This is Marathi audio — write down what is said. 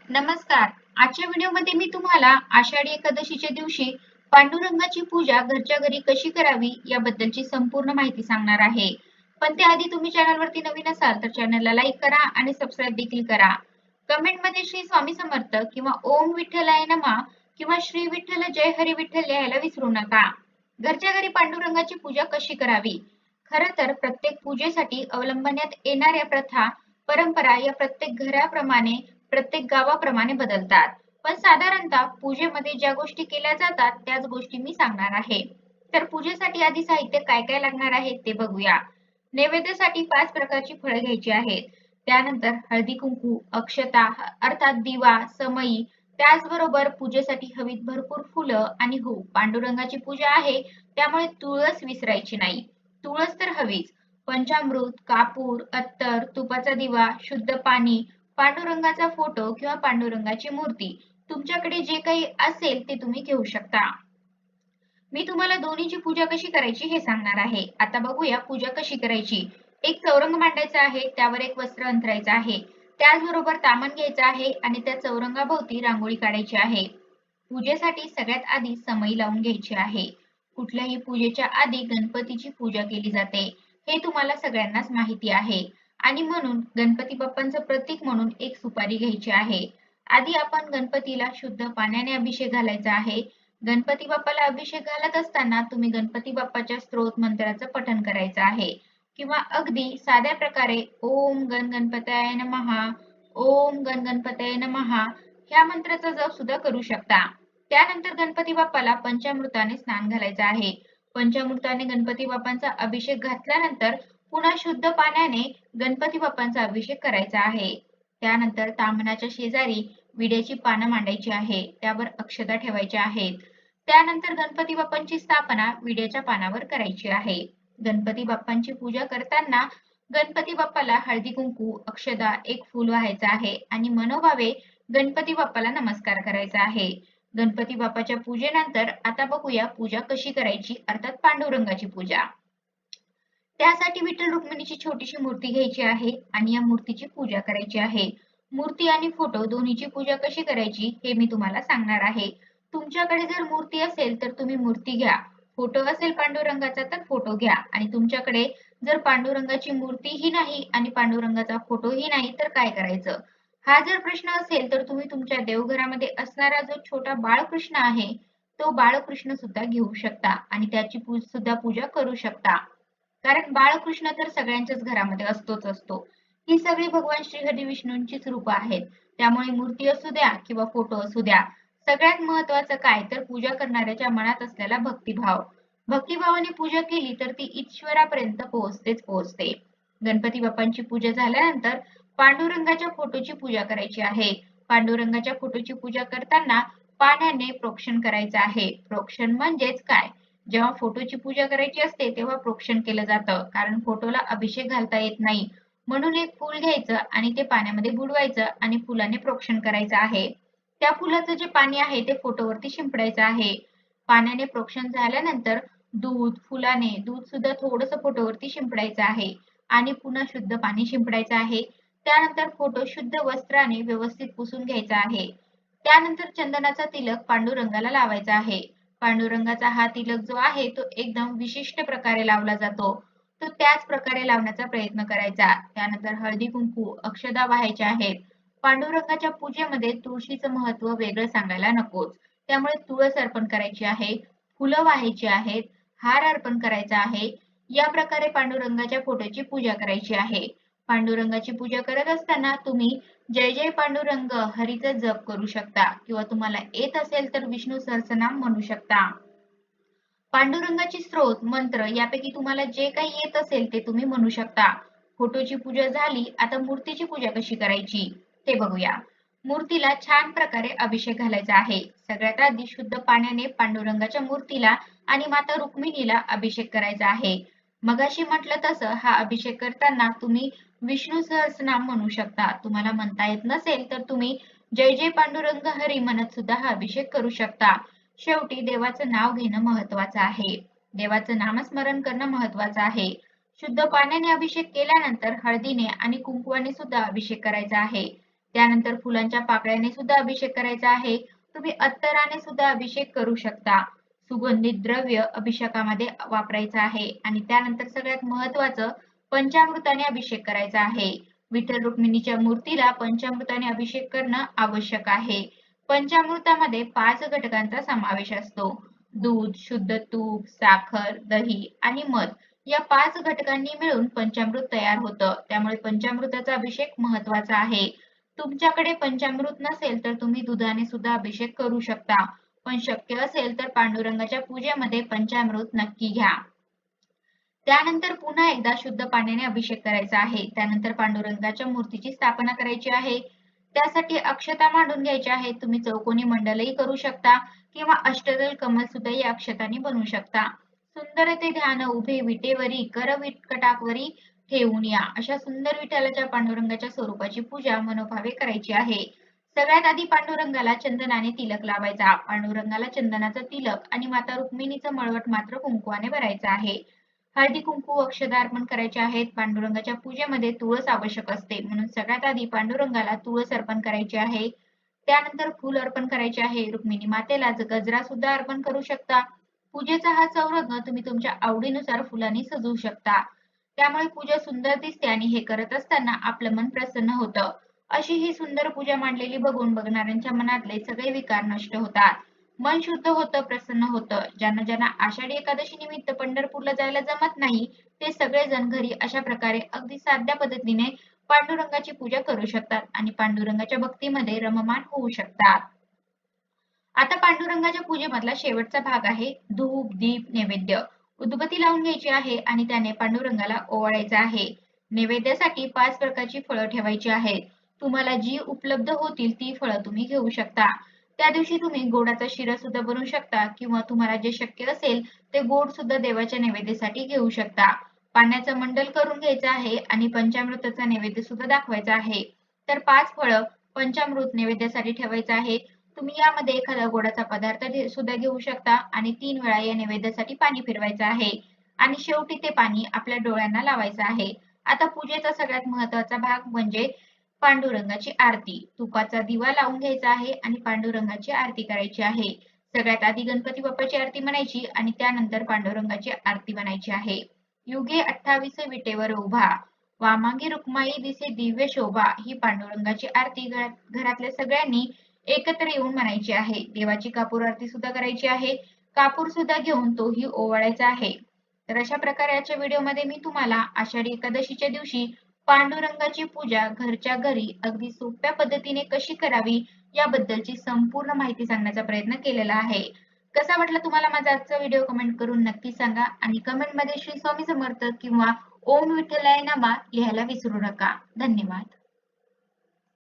नमस्कार. आजच्या व्हिडिओमध्ये मी तुम्हाला आषाढी एकादशीच्या दिवशी पांडुरंगाची पूजा घरच्या घरी कशी करावी याबद्दलची संपूर्ण माहिती सांगणार आहे. पण त्याआधी तुम्ही चॅनलवरती नवीन असाल तर चॅनलला लाईक करा आणि सबस्क्राईब देखील करा. कमेंटमध्ये श्री स्वामी समर्थ किंवा ओम विठ्ठलाय नमः किंवा श्री विठ्ठल जय हरी विठ्ठल लिहायला विसरू नका. घरच्या घरी पांडुरंगाची पूजा कशी करावी? खरं तर प्रत्येक पूजेसाठी अवलंबण्यात येणाऱ्या प्रथा, परंपरा या प्रत्येक घराप्रमाणे प्रत्येक गावाप्रमाणे बदलतात. पण साधारणतः पूजेमध्ये ज्या गोष्टी केल्या जातात त्याच गोष्टी मी सांगणार आहे. तर पूजेसाठी आधी साहित्य काय काय लागणार आहे ते बघूया. नैवेद्यासाठी 5 प्रकारची फळं घ्यायची आहेत. त्यानंतर हळदी-कुंकू, अक्षता अर्थात दिवा, समई, त्याचबरोबर पूजेसाठी हवीत भरपूर फुलं आणि हो, पांडुरंगाची पूजा आहे त्यामुळे तुळस विसरायची नाही. तुळस तर हवीच. पंचामृत, कापूर, अत्तर, तुपाचा दिवा, शुद्ध पाणी, पांडुरंगाचा फोटो किंवा पांडुरंगाची मूर्ती तुमच्याकडे जे काही असेल ते तुम्ही घेऊ शकता. मी तुम्हाला दोन्हीची पूजा कशी करायची हे सांगणार आहे. आता बघूया पूजा कशी करायची. एक चौरंग मांडायचा आहे, त्यावर एक वस्त्र अंथरायचं आहे. त्याचबरोबर तामण घ्यायचं आहे आणि त्या चौरंगाभोवती रांगोळी काढायची आहे. पूजेसाठी सगळ्यात आधी समई लावून घ्यायची आहे. कुठल्याही पूजेच्या आधी गणपतीची पूजा केली जाते. हे तुम्हाला सगळ्यांनाच माहिती आहे. आणि म्हणून गणपती बाप्पांचं प्रतीक म्हणून एक सुपारी घ्यायची आहे. आधी आपण गणपतीला शुद्ध पाण्याने अभिषेक घालायचा आहे. गणपती बाप्पाला अभिषेक घालत असताना तुम्ही गणपती बाप्पाच्या स्तोत्र मंत्राचं पठण करायचं आहे किंवा अगदी साध्या प्रकारे ओम गण गणपतये नमः, ओम गण गणपतये नमः ह्या मंत्राचा जप सुद्धा करू शकता. त्यानंतर गणपती बाप्पाला पंचामृताने स्नान घालायचं आहे. पंचामृताने गणपती बाप्पांचा अभिषेक घातल्यानंतर पुन्हा शुद्ध पाण्याने गणपती बाप्पांचा अभिषेक करायचा आहे. त्यानंतर ताम्हणाच्या शेजारी विड्याची पानं मांडायची आहे. त्यावर अक्षता ठेवायच्या आहेत. त्यानंतर गणपती बाप्पांची स्थापना विड्याच्या पानावर करायची आहे. गणपती बाप्पांची पूजा करताना गणपती बाप्पाला हळदी कुंकू, अक्षता, एक फूल व्हायचं आहे आणि मनोभावे गणपती बाप्पाला नमस्कार करायचा आहे. गणपती बाप्पाच्या पूजेनंतर आता बघूया पूजा कशी करायची अर्थात पांडुरंगाची पूजा. त्यासाठी विठ्ठल रुक्मिणीची छोटीशी मूर्ती घ्यायची आहे आणि या मूर्तीची पूजा करायची आहे. मूर्ती आणि फोटो दोन्हीची पूजा कशी करायची हे मी तुम्हाला सांगणार आहे. तुमच्याकडे जर मूर्ती असेल तर तुम्ही मूर्ती घ्या. फोटो असेल पांडुरंगाचा तर फोटो घ्या आणि तुमच्याकडे जर पांडुरंगाची मूर्तीही नाही आणि पांडुरंगाचा फोटोही नाही तर काय करायचं? हा जर प्रश्न असेल तर तुम्ही तुमच्या देवघरामध्ये असणारा जो छोटा बाळकृष्ण आहे तो बाळकृष्ण सुद्धा घेऊ शकता आणि त्याची सुद्धा पूजा करू शकता. कारण बाळकृष्ण तर सगळ्यांच्याच घरामध्ये असतोच असतो. ही सगळी भगवान श्रीहरी विष्णूंचीच रूपं आहेत. त्यामुळे मूर्ती असू द्या किंवा फोटो असू द्या, सगळ्यात महत्त्वाचं काय तर पूजा करणाऱ्याच्या मनात असलेला भक्तिभाव. भक्तिभावाने पूजा केली तर ती ईश्वरापर्यंत पोहोचतेच पोहोचते. गणपती बाप्पांची पूजा झाल्यानंतर पांडुरंगाच्या फोटोची पूजा करायची आहे. पांडुरंगाच्या फोटोची पूजा करताना पाण्याने प्रोक्षण करायचं आहे. प्रोक्षण म्हणजेच काय? जेव्हा फोटोची पूजा करायची असते तेव्हा प्रोक्षण केलं जातं कारण फोटोला अभिषेक घालता येत नाही. म्हणून एक फूल घ्यायचं आणि ते पाण्यामध्ये बुडवायचं आणि फुलाने प्रोक्षण करायचं आहे. त्या फुलाचं जे पाणी आहे ते फोटोवरती शिंपडायचं आहे. पाण्याने प्रोक्षण झाल्यानंतर दूध सुद्धा थोडंसं फोटोवरती शिंपडायचं आहे आणि पुन्हा शुद्ध पाणी शिंपडायचं आहे. त्यानंतर फोटो शुद्ध वस्त्राने व्यवस्थित पुसून घ्यायचा आहे. त्यानंतर चंदनाचा तिलक पांडुरंगाला लावायचा आहे. पांडुरंगाचा हा तिलक जो आहे तो एकदम विशिष्ट प्रकारे लावला जातो. तो त्याच प्रकारे लावण्याचा प्रयत्न करायचा. त्यानंतर हळदी कुंकू, अक्षदा वाहायच्या आहेत. पांडुरंगाच्या पूजेमध्ये तुळशीचं महत्त्व वेगळं सांगायला नकोच. त्यामुळे तुळस अर्पण करायची आहे, फुलं वाहायची आहेत, हार अर्पण करायचा आहे. या प्रकारे पांडुरंगाच्या फोटोची पूजा करायची आहे. पांडुरंगाची पूजा करत असताना तुम्ही जय जय पांडुरंग हरीचा जप करू शकता किंवा तुम्हाला येत असेल तर विष्णू सहस्रनाम म्हणू शकता. पांडुरंगाची स्तोत्र, मंत्र यापैकी तुम्हाला जे काही येत असेल ते तुम्ही म्हणू शकता. फोटोची पूजा झाली, आता मूर्तीची पूजा कशी करायची ते बघूया. मूर्तीला छान प्रकारे अभिषेक घालायचा आहे. सगळ्यात आधी शुद्ध पाण्याने पांडुरंगाच्या मूर्तीला आणि माता रुक्मिणीला अभिषेक करायचा आहे. मगाशी म्हटलं तसं हा अभिषेक करताना तुम्ही विष्णू सहस्रनाम म्हणू शकता. तुम्हाला म्हणता येत नसेल तर तुम्ही जय जय पांडुरंग हरी म्हणत सुद्धा हा अभिषेक करू शकता. शेवटी देवाचं नाव घेणं महत्वाचं आहे. देवाचं नामस्मरण करणं महत्वाचं आहे. शुद्ध पाण्याने अभिषेक केल्यानंतर हळदीने आणि कुंकवाने सुद्धा अभिषेक करायचा आहे. त्यानंतर फुलांच्या पाकळ्याने सुद्धा अभिषेक करायचा आहे. तुम्ही अत्तराने सुद्धा अभिषेक करू शकता. सुगंधित द्रव्य अभिषेकामध्ये वापरायचं आहे आणि त्यानंतर सगळ्यात महत्त्वाचं पंचामृताने अभिषेक करायचा आहे. विठ्ठल रुक्मिणीच्या मूर्तीला पंचामृताने अभिषेक करणं आवश्यक आहे. पंचामृतामध्ये 5 घटकांचा समावेश असतो. दूध, शुद्ध तूप, साखर, दही आणि मध या 5 घटकांनी मिळून पंचामृत तयार होतं. त्यामुळे पंचामृताचा अभिषेक महत्त्वाचा आहे. तुमच्याकडे पंचामृत नसेल तर तुम्ही दुधाने सुद्धा अभिषेक करू शकता. पण शक्य असेल तर पांडुरंगाच्या पूजेमध्ये पंचामृत नक्की घ्या. त्यानंतर पुन्हा एकदा शुद्ध पाण्याने अभिषेक करायचा आहे. त्यानंतर पांडुरंगाच्या मूर्तीची स्थापना करायची आहे. त्यासाठी अक्षता मांडून घ्यायच्या आहेत. तुम्ही चौकोनी मंडलही करू शकता किंवा अष्टदल कमल सुद्धा या अक्षतांनी बनवू शकता. सुंदर ते ध्यान उभे विटेवरी कर विटकटाकवरी ठेवून या. अशा सुंदर विठ्ठलाच्या पांडुरंगाच्या स्वरूपाची पूजा मनोभावे करायची आहे. सगळ्यात आधी पांडुरंगाला चंदनाने तिलक लावायचा. पांडुरंगाला चंदनाचा तिलक आणि माता रुक्मिणीचं मळवट मात्र कुंकवाने भरायचं आहे. हळदी कुंकू अक्षता अर्पण करायचे आहेत. पांडुरंगाच्या पूजेमध्ये तुळस आवश्यक असते म्हणून सगळ्यात आधी पांडुरंगाला तुळस अर्पण करायची आहे. त्यानंतर फूल अर्पण करायचे आहे. रुक्मिणी मातेला गजरा सुद्धा अर्पण करू शकता. पूजेचा हा चौरंग तुम्ही तुमच्या आवडीनुसार फुलांनी सजवू शकता. त्यामुळे पूजा सुंदर दिसते आणि हे करत असताना आपलं मन प्रसन्न होतं. अशी ही सुंदर पूजा मांडलेली बघून बघणाऱ्यांच्या मनातले सगळे विकार नष्ट होतात. मन शुद्ध होतं, प्रसन्न होतं. ज्यांना ज्यांना आषाढी एकादशी निमित्त पंढरपूरला जायला जमत नाही, ते सगळेजण घरी अशा प्रकारे अगदी साध्या पद्धतीने पांडुरंगाची पूजा करू शकतात आणि पांडुरंगाच्या भक्तीमध्ये रममाण होऊ शकतात. आता पांडुरंगाच्या पूजेमधला शेवटचा भाग आहे धूप, दीप, नैवेद्य. उदबत्ती लावून घ्यायची आहे आणि त्याने पांडुरंगाला ओवाळायचं आहे. नैवेद्यासाठी 5 प्रकारची फळं ठेवायची आहेत. तुम्हाला जी उपलब्ध होतील ती फळं तुम्ही घेऊ शकता. त्या दिवशी तुम्ही गोडाचा शिरा सुद्धा बनवू शकता किंवा तुम्हाला जे शक्य असेल ते गोड सुद्धा देवाच्या नैवेद्यासाठी घेऊ शकता. पाण्याचं मंडल करून घ्यायचं आहे आणि पंचामृताचा नैवेद्य सुद्धा दाखवायचा आहे. तर 5 फळं पंचामृत नैवेद्यासाठी ठेवायचं आहे. तुम्ही यामध्ये एखादा गोडाचा पदार्थ सुद्धा घेऊ शकता आणि 3 वेळा या नैवेद्यासाठी पाणी फिरवायचं आहे आणि शेवटी ते पाणी आपल्या डोळ्यांना लावायचं आहे. आता पूजेचा सगळ्यात महत्त्वाचा भाग म्हणजे पांडुरंगाची आरती. तुपाचा दिवा लावून घ्यायचा आहे आणि पांडुरंगाची आरती करायची आहे. सगळ्यात आधी गणपती बाप्पाची आरती म्हणायची आणि त्यानंतर पांडुरंगाची आरती म्हणायची आहे. युगे 28 विटेवर उभा, वामांगी रुक्माई दिसे दिव्य शोभा ही पांडुरंगाची आरती घरातल्या सगळ्यांनी एकत्र येऊन म्हणायची आहे. देवाची कापूर आरती सुद्धा करायची आहे. कापूर सुद्धा घेऊन तोही ओवाळायचा आहे. तर अशा प्रकारे आजच्या व्हिडिओमध्ये मी तुम्हाला आषाढी एकादशीच्या दिवशी पांडुरंगाची पूजा घरच्या घरी अगदी सोप्या पद्धतीने कशी करावी याबद्दलची संपूर्ण माहिती सांगण्याचा प्रयत्न केलेला आहे. कसा वाटला तुम्हाला माझा आजचा व्हिडिओ कमेंट करून नक्की सांगा आणि कमेंटमध्ये श्री स्वामी समर्थ किंवा ओम विठ्ठलाय नमः लिहायला विसरू नका. धन्यवाद.